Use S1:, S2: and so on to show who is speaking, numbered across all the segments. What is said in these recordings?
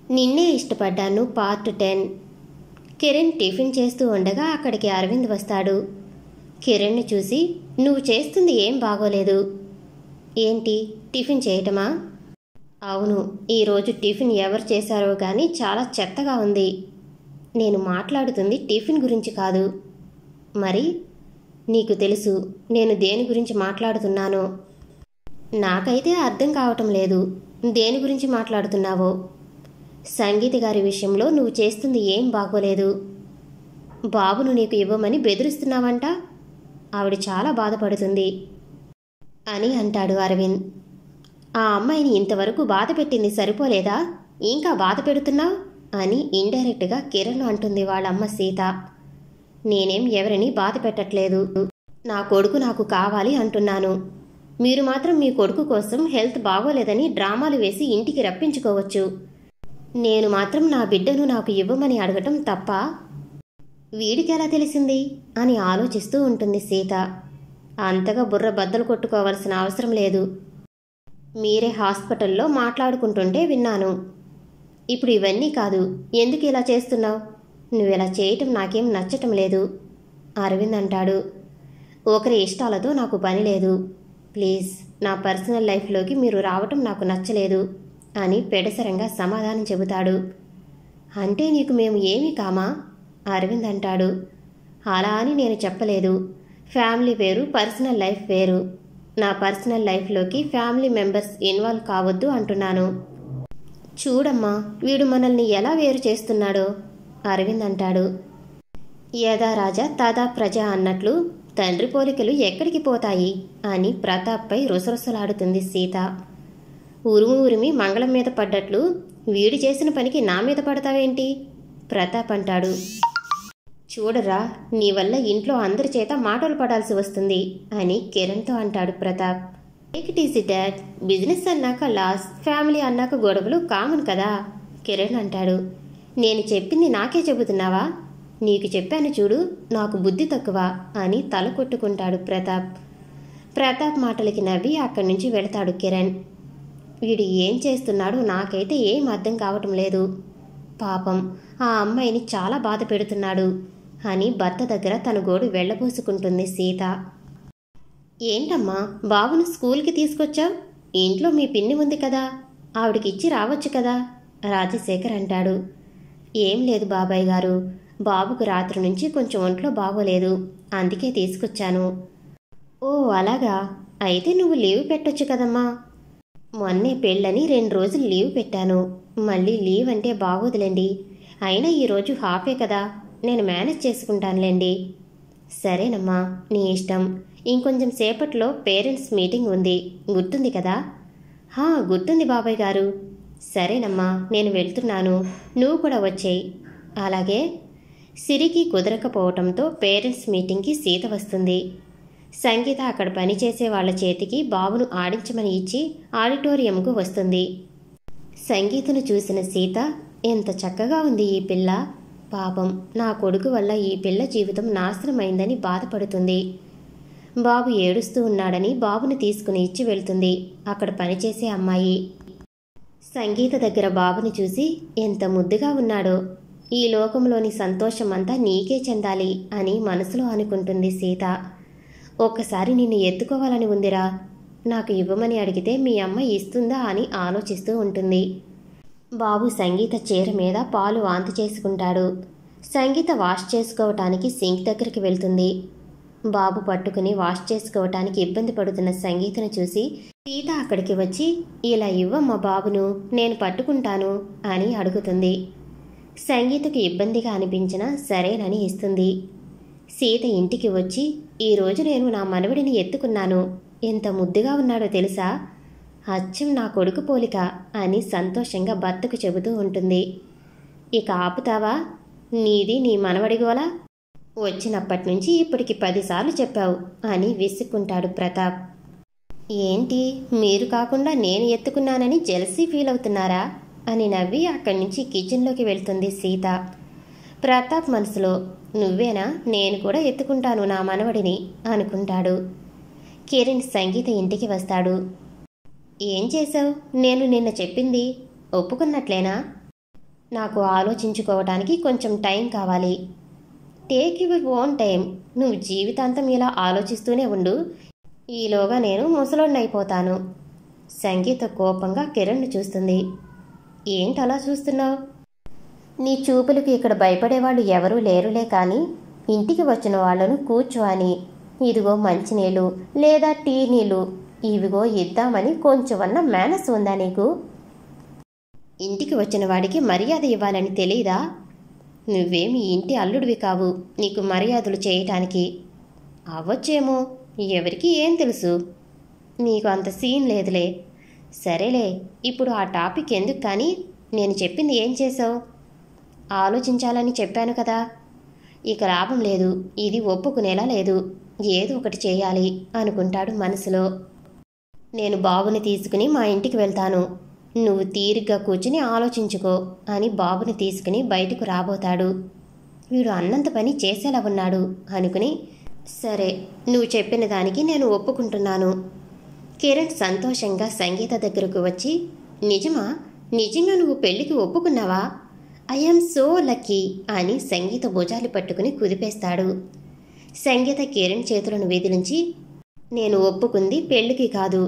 S1: నిన్నే ఇష్టపడ్డాను part 10. Kiran tiffin చేస్తూ ఉండగా అక్కడికి అరవింద్ వస్తాడు. కిరణ్ని చూసి, నువ్వు చేస్తుంది ఏం బాగోలేదు. ఏంటి, టిఫిన్ చేయటమా? అవును, ఈరోజు టిఫిన్ ఎవరు చేశారో కానీ చాలా చెత్తగా ఉంది. నేను మాట్లాడుతుంది టిఫిన్ గురించి కాదు. మరి నీకు తెలుసు నేను దేని గురించి మాట్లాడుతున్నానో. నాకైతే అర్థం కావటం లేదు, దేని గురించి మాట్లాడుతున్నావో. సంగీత గారి విషయంలో నువ్వు చేస్తుంది ఏం బాగోలేదు. బాబును నీకు ఇవ్వమని బెదిరిస్తున్నావంట. ఆవిడ చాలా బాధపడుతుంది అని అంటాడు అరవింద్. ఆ అమ్మాయిని ఇంతవరకు బాధ పెట్టింది సరిపోలేదా, ఇంకా బాధ పెడుతున్నావు అని ఇండైరెక్ట్గా కిరణ్ అంటుంది వాళ్ళమ్మ సీత. నేనేం ఎవరిని బాధ పెట్టట్లేదు. నా కొడుకు నాకు కావాలి అంటున్నాను. మీరు మాత్రం మీ కొడుకు కోసం హెల్త్ బాగోలేదని డ్రామాలు వేసి ఇంటికి రప్పించుకోవచ్చు. నేను మాత్రం నా బిడ్డను నాకు ఇవ్వమని అడగటం తప్ప? వీడికెలా తెలిసింది అని ఆలోచిస్తూ ఉంటుంది సీత. అంతగా బుర్ర బద్దలు కొట్టుకోవాల్సిన అవసరం లేదు. మీరే హాస్పిటల్లో మాట్లాడుకుంటుంటే విన్నాను. ఇప్పుడు ఇవన్నీ కాదు, ఎందుకు ఇలా చేస్తున్నావు? నువ్విలా చేయటం నాకేం నచ్చటం లేదు అరవింద్ అంటాడు. ఒకరి ఇష్టాలతో నాకు పని లేదు. ప్లీజ్, నా పర్సనల్ లైఫ్లోకి మీరు రావటం నాకు నచ్చలేదు అని పెడసరంగా సమాధానం చెబుతాడు. అంటే నీకు మేము ఏమీ కామా? అరవింద్ అంటాడు. అలా అని నేను చెప్పలేదు. ఫ్యామిలీ వేరు, పర్సనల్ లైఫ్ వేరు. నా పర్సనల్ లైఫ్లోకి ఫ్యామిలీ మెంబర్స్ ఇన్వాల్వ్ కావద్దు అంటున్నాను. చూడమ్మా, వీడు మనల్ని ఎలా వేరు చేస్తున్నాడో అరవింద్ అంటాడు. యదా రాజా తదా ప్రజ అన్నట్లు తండ్రి పోలికలు ఎక్కడికి పోతాయి అని ప్రతాప్పై రుసరుసలాడుతుంది సీత. ఉరుము ఉరిమి మంగళం మీద పడ్డట్లు వీడు చేసిన పనికి నా మీద పడతావేంటి? ప్రతాప్ అంటాడు. చూడరా, నీ వల్ల ఇంట్లో అందరి చేత మాటలు పడాల్సి వస్తుంది అని కిరణ్తో అంటాడు Pratap. Take it easy dad, business అన్నాక లాస్, ఫ్యామిలీ అన్నాక గొడవలు కామన్ కదా కిరణ్ అంటాడు. నేను చెప్పింది నాకే చెబుతున్నావా? నీకు చెప్పాను చూడు, నాకు బుద్ధి తక్కువ అని తల కొట్టుకుంటాడు ప్రతాప్. ప్రతాప్ మాటలకి నవ్వి అక్కడి నుంచి వెళతాడు కిరణ్. వీడు ఏం చేస్తున్నాడో నాకైతే ఏం అర్థం కావటం లేదు. పాపం, ఆ అమ్మాయిని చాలా బాధ పెడుతున్నాడు అని భర్త దగ్గర తన గోడు వెళ్ళబోసుకుంటుంది సీత. ఏంటమ్మా, బాబును స్కూల్కి తీసుకొచ్చావు? ఇంట్లో మీ పిన్ని ఉంది కదా, ఆవిడకిచ్చి రావచ్చు కదా రాజశేఖర్ అంటాడు. ఏం లేదు బాబాయ్ గారు, బాబుకు రాత్రి నుంచి కొంచెం ఒంట్లో బాగోలేదు, అందుకే తీసుకొచ్చాను. ఓ అలాగా, అయితే నువ్వు లీవ్ పెట్టొచ్చు కదమ్మా. మొన్నే పెళ్ళని 2 రోజులు లీవ్ పెట్టాను. మళ్ళీ లీవ్ అంటే బాగోదులేండి. అయినా ఈరోజు హాఫే కదా, నేను మేనేజ్ చేసుకుంటానులేండి. సరేనమ్మా, నీ ఇష్టం. ఇంకొంచెం సేపట్లో పేరెంట్స్ మీటింగ్ ఉంది, గుర్తుంది కదా? గుర్తుంది బాబాయ్ గారు. సరేనమ్మా, నేను వెళ్తున్నాను, నువ్వు కూడా వచ్చేయి. అలాగే. సిరికి కుదరకపోవటంతో పేరెంట్స్ మీటింగ్కి సీత వస్తుంది. సంగీత అక్కడ పనిచేసే వాళ్ల చేతికి బాబును ఆడించమని ఇచ్చి ఆడిటోరియంకు వస్తుంది. సంగీతను చూసిన సీత, ఎంత చక్కగా ఉంది ఈ పిల్ల, పాపం నా కొడుకు వల్ల ఈ పిల్ల జీవితం నాశనమైందని బాధపడుతుంది. బాబు ఏడుస్తూ ఉన్నాడని బాబును తీసుకుని ఇచ్చి వెళ్తుంది అక్కడ పనిచేసే అమ్మాయి. సంగీత దగ్గర బాబుని చూసి, ఎంత ముద్దుగా ఉన్నాడో, ఈ లోకంలోని సంతోషమంతా నీకే చెందాలి అని మనసులో అనుకుంటుంది సీత. ఒక్కసారి నిన్ను ఎత్తుకోవాలని ఉందిరా, నాకు ఇవ్వమని అడిగితే మీ అమ్మ ఇస్తుందా అని ఆలోచిస్తూ ఉంటుంది. బాబు సంగీత చీర మీద పాలు వాంతి చేసుకుంటాడు. సంగీత వాష్ చేసుకోవటానికి సింక్ దగ్గరికి వెళ్తుంది. బాబు పట్టుకుని వాష్ చేసుకోవటానికి ఇబ్బంది పడుతున్న సంగీతను చూసి సీత అక్కడికి వచ్చి, ఇలా ఇవ్వమ్మా బాబును, నేను పట్టుకుంటాను అని అడుగుతుంది. సంగీతకు ఇబ్బందిగా అనిపించినా సరేనని ఇస్తుంది. సీత ఇంటికి వచ్చి, ఈరోజు నేను నా మనవడిని ఎత్తుకున్నాను, ఎంత ముద్దుగా ఉన్నాడో తెలుసా, అచ్చం నా కొడుకు పోలిక అని సంతోషంగా భర్తకు చెబుతూ ఉంటుంది. ఇక ఆపుతావా? నీది నీ మనవడిగోలా? వచ్చినప్పటి నుంచి ఇప్పటికి 10 సార్లు చెప్పావు అని విసుక్కుంటాడు ప్రతాప్. ఏంటి, మీరు కాకుండా నేను ఎత్తుకున్నానని జెలసీ ఫీల్ అవుతున్నారా అని నవ్వి అక్కడి నుంచి కిచెన్లోకి వెళ్తుంది సీత. ప్రతాప్ మనసులో, నువ్వేనా, నేను కూడా ఎత్తుకుంటాను నా మనవడిని అనుకుంటాడు. కిరణ్ సంగీత ఇంటికి వస్తాడు. ఏం చేశావు? నేను నిన్న చెప్పింది ఒప్పుకున్నట్లేనా? నాకు ఆలోచించుకోవడానికి కొంచెం టైం కావాలి. Take your own time. నువ్వు జీవితాంతం ఇలా ఆలోచిస్తూనే ఉండు. ఈలోగా నేను ముసలోడినైపోతాను. సంగీత కోపంగా కిరణ్ను చూస్తుంది. ఏంటలా చూస్తున్నావు? నీ చూపులకు ఇక్కడ భయపడేవాళ్ళు ఎవరూ లేరులే, కానీ ఇంటికి వచ్చిన వాళ్లను కూర్చో అని, ఇదిగో మంచినీళ్ళు లేదా టీ నీళ్ళు ఇవిగో ఇద్దామని కొంచెమన్నా మేనస్ ఉందా నీకు? ఇంటికి వచ్చిన వాడికి మర్యాద ఇవ్వాలని తెలీదా? నువ్వేమి ఇంటి అల్లుడివి కావు నీకు మర్యాదలు చేయటానికి. అవ్వచ్చేమో, ఎవరికి ఏం తెలుసు. నీకు అంత సీన్ లేదులే. సరేలే, ఇప్పుడు ఆ టాపిక్ ఎందుకు, కానీ నేను చెప్పింది ఏం చేసావు? ఆలోచించాలని చెప్పాను కదా. ఇక లాభం లేదు, ఇది ఒప్పుకునేలా లేదు. ఏదో ఒకటి చేయాలి అనుకుంటాడు మనసులో. నేను బాబుని తీసుకుని మా ఇంటికి వెళ్తాను, నువ్వు తీరిగ్గా కూర్చుని ఆలోచించుకో అని బాబుని తీసుకుని బయటకు రాబోతాడు. వీడు అన్నంత పని చేసేలా ఉన్నాడు అనుకుని, సరే నువ్వు చెప్పిన దానికి నేను ఒప్పుకుంటున్నాను. కిరణ్ సంతోషంగా సంగీత దగ్గరకు వచ్చి, నిజమా? నిజంగా నువ్వు పెళ్లికి ఒప్పుకున్నావా? ఐఎమ్ సో లక్కీ అని సంగీత భుజాలు పట్టుకుని కుదిపేస్తాడు. సంగీత కిరణ్ చేతులను విదిలించి, నేను ఒప్పుకుంది పెళ్లికి కాదు,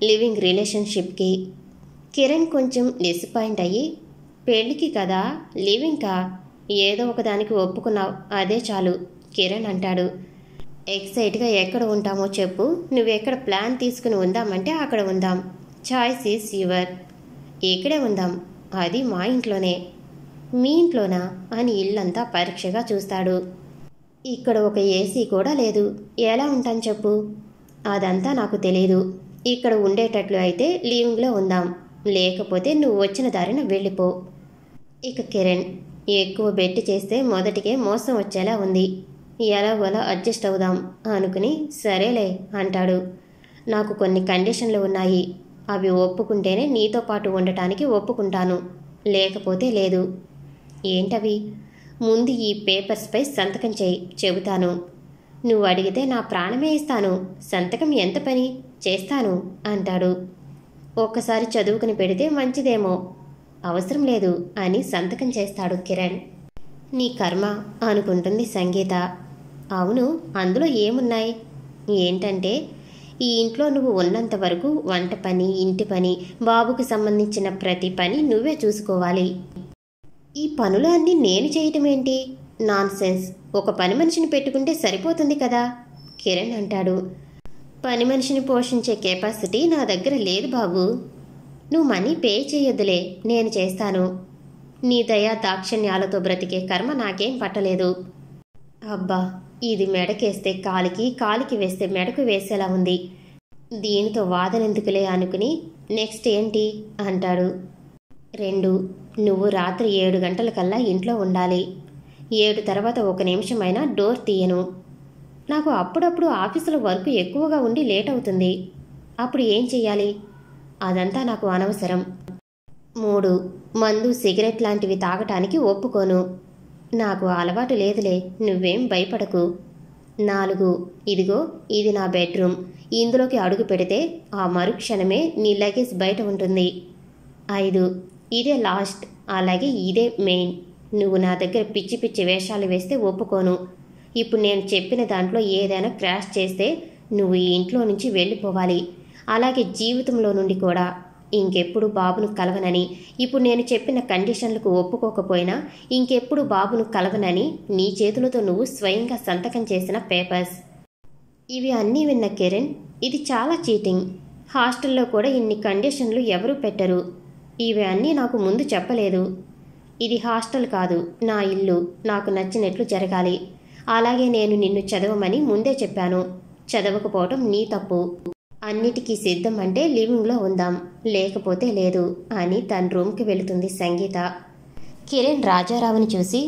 S1: లివింగ్ రిలేషన్షిప్కి. కిరణ్ కొంచెం డిసప్పాయింట్ అయ్యి, పెళ్లికి కదా, లివింగ్కా? ఏదో ఒకదానికి ఒప్పుకున్నావు, అదే చాలు కిరణ్ అంటాడు. ఎక్సైట్గా ఎక్కడ ఉంటామో చెప్పు, నువ్వెక్కడ ప్లాన్ తీసుకుని ఉందామంటే అక్కడ ఉందాం. Choice is your. ఇక్కడే ఉందాం, అది మా ఇంట్లోనే. మీ ఇంట్లోనా అని ఇల్లంతా పరీక్షగా చూస్తాడు. ఇక్కడ ఒక ఏసీ కూడా లేదు, ఎలా ఉంటాను చెప్పు? అదంతా నాకు తెలీదు. ఇక్కడ ఉండేటట్లు అయితే లీవింగ్లో ఉందాం, లేకపోతే నువ్వు వచ్చిన దారిన వెళ్ళిపో. ఇక కిరణ్, ఎక్కువ బెట్టి చేస్తే మొదటికే మోసం వచ్చేలా ఉంది, ఎలాగోలా అడ్జస్ట్ అవుదాం అనుకుని సరేలే అంటాడు. నాకు కొన్ని కండిషన్లు ఉన్నాయి, అవి ఒప్పుకుంటేనే నీతో పాటు ఉండటానికి ఒప్పుకుంటాను, లేకపోతే లేదు. ఏంటవి? ముందు ఈ పేపర్స్పై సంతకం చేయి, చెబుతాను. నువ్వు అడిగితే నా ప్రాణమే ఇస్తాను. సంతకం ఎంత పని, చేస్తాను అంటాడు. ఒక్కసారి చదువుకుని పెడితే మంచిదేమో. అవసరం లేదు అని సంతకం చేస్తాడు కిరణ్. నీ కర్మ అనుకుంటుంది సంగీత. అవును, అందులో ఏమున్నాయి? ఏంటంటే, ఈ ఇంట్లో నువ్వు ఉన్నంత వరకు వంట పని, ఇంటి పని, బాబుకు సంబంధించిన ప్రతి పని నువ్వే చూసుకోవాలి. ఈ పనులు అన్నీ నేను చేయటం ఏంటి? నాన్సెన్స్. ఒక పని మనిషిని పెట్టుకుంటే సరిపోతుంది కదా కిరణ్ అంటాడు. పని మనిషిని పోషించే కెపాసిటీ నా దగ్గర లేదు బాబు. నువ్వు మనీ పే చేయొద్దులే, నేను చేస్తాను. నీ దయా దాక్షిణ్యాలతో బ్రతికే కర్మ నాకేం పట్టలేదు. అబ్బా, ఇది మెడకేస్తే కాలికి, కాలికి వేస్తే మెడకు వేసేలా ఉంది. దీనితో వాదనెందుకులే అనుకుని నెక్స్ట్ ఏంటి అంటాడు. 2, నువ్వు రాత్రి 7 గంటలకల్లా ఇంట్లో ఉండాలి. 7 తర్వాత 1 నిమిషమైనా డోర్ తీయను. నాకు అప్పుడప్పుడు ఆఫీసులో వర్క్ ఎక్కువగా ఉండి లేట్ అవుతుంది. అప్పుడు ఏం చెయ్యాలి? అదంతా నాకు అనవసరం. 3, మందు, సిగరెట్ లాంటివి తాగటానికి ఒప్పుకోను. నాకు అలవాటు లేదులే, నువ్వేం భయపడకు. 4, ఇదిగో ఇది నా బెడ్రూమ్. ఇందులోకి అడుగు పెడితే ఆ మరుక్షణమే నీ లగేజ్ బయట ఉంటుంది. 5, ఇదే లాస్ట్, అలాగే ఇదే మెయిన్. నువ్వు నా దగ్గర పిచ్చి పిచ్చి వేషాలు వేస్తే ఒప్పుకోను. ఇప్పుడు నేను చెప్పిన దాంట్లో ఏదైనా క్రాష్ చేస్తే నువ్వు ఈ ఇంట్లో నుంచి వెళ్ళిపోవాలి. అలాగే జీవితంలో నుండి కూడా. ఇంకెప్పుడు బాబును కలవనని, ఇప్పుడు నేను చెప్పిన కండిషన్లకు ఒప్పుకోకపోయినా ఇంకెప్పుడు బాబును కలవనని నీ చేతులతో నువ్వు స్వయంగా సంతకం చేసిన పేపర్స్. ఇవి అన్నీ విన్న కిరణ్, ఇది చాలా చీటింగ్. హాస్టల్లో కూడా ఇన్ని కండిషన్లు ఎవరూ పెట్టరు. ఇవి అన్నీ నాకు ముందు చెప్పలేదు. ఇది హాస్టల్ కాదు, నా ఇల్లు. నాకు నచ్చినట్లు జరగాలి. అలాగే నేను నిన్ను చదవమని ముందే చెప్పాను. చదవకపోవటం నీ తప్పు. అన్నిటికీ సిద్ధం అంటే లివింగ్లో ఉందాం, లేకపోతే లేదు అని తన రూమ్కి వెళుతుంది సంగీత. కిరణ్ రాజారావుని చూసి,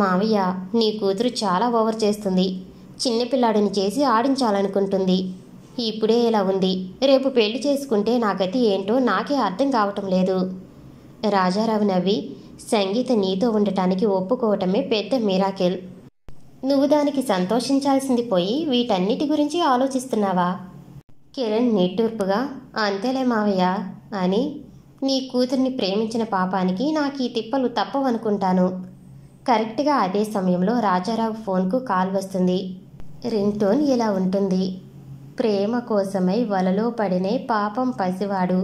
S1: మావయ్య, నీ కూతురు చాలా ఓవర్ చేస్తుంది. చిన్నపిల్లాడిని చేసి ఆడించాలనుకుంటుంది. ఇప్పుడే ఇలా ఉంది, రేపు పెళ్లి చేసుకుంటే నా గతి ఏంటో నాకే అర్థం కావటం లేదు. రాజారావు నవ్వి, సంగీత నీతో ఉండటానికి ఒప్పుకోవటమే పెద్ద మిరాకిల్. నువ్వు దానికి సంతోషించాల్సింది పోయి వీటన్నిటి గురించి ఆలోచిస్తున్నావా? కిరణ్ నిట్టూర్పుగా, అంతేలే మావయ్య అని, నీ కూతుర్ని ప్రేమించిన పాపానికి నాకు ఈ తిప్పలు తప్పవనుకుంటాను. కరెక్ట్గా అదే సమయంలో రాజారావు ఫోన్కు కాల్ వస్తుంది. రింగ్ టోన్ ఇలా ఉంటుంది: ప్రేమ కోసమై వలలో పడినే పాపం పసివాడు,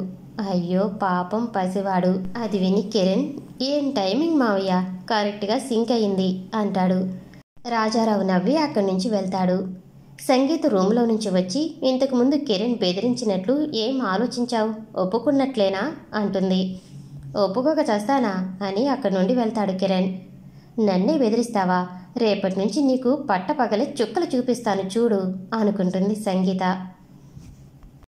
S1: అయ్యో పాపం పసివాడు. అది విని కిరణ్, ఏం టైమింగ్ మావయ్య, కరెక్ట్గా సింక్ అయింది అంటాడు. రాజారావు నవ్వి అక్కడి నుంచి వెళ్తాడు. సంగీత రూమ్లో నుంచి వచ్చి, ఇంతకుముందు కిరణ్ బెదిరించినట్లు ఏం ఆలోచించావు, ఒప్పుకున్నట్లేనా అంటుంది. ఒప్పుకోక చేస్తానా అని అక్కడి నుండి వెళ్తాడు కిరణ్. నన్నే బెదిరిస్తావా, రేపటి నుంచి నీకు పట్టపగలే చుక్కలు చూపిస్తాను చూడు అనుకుంటుంది సంగీత.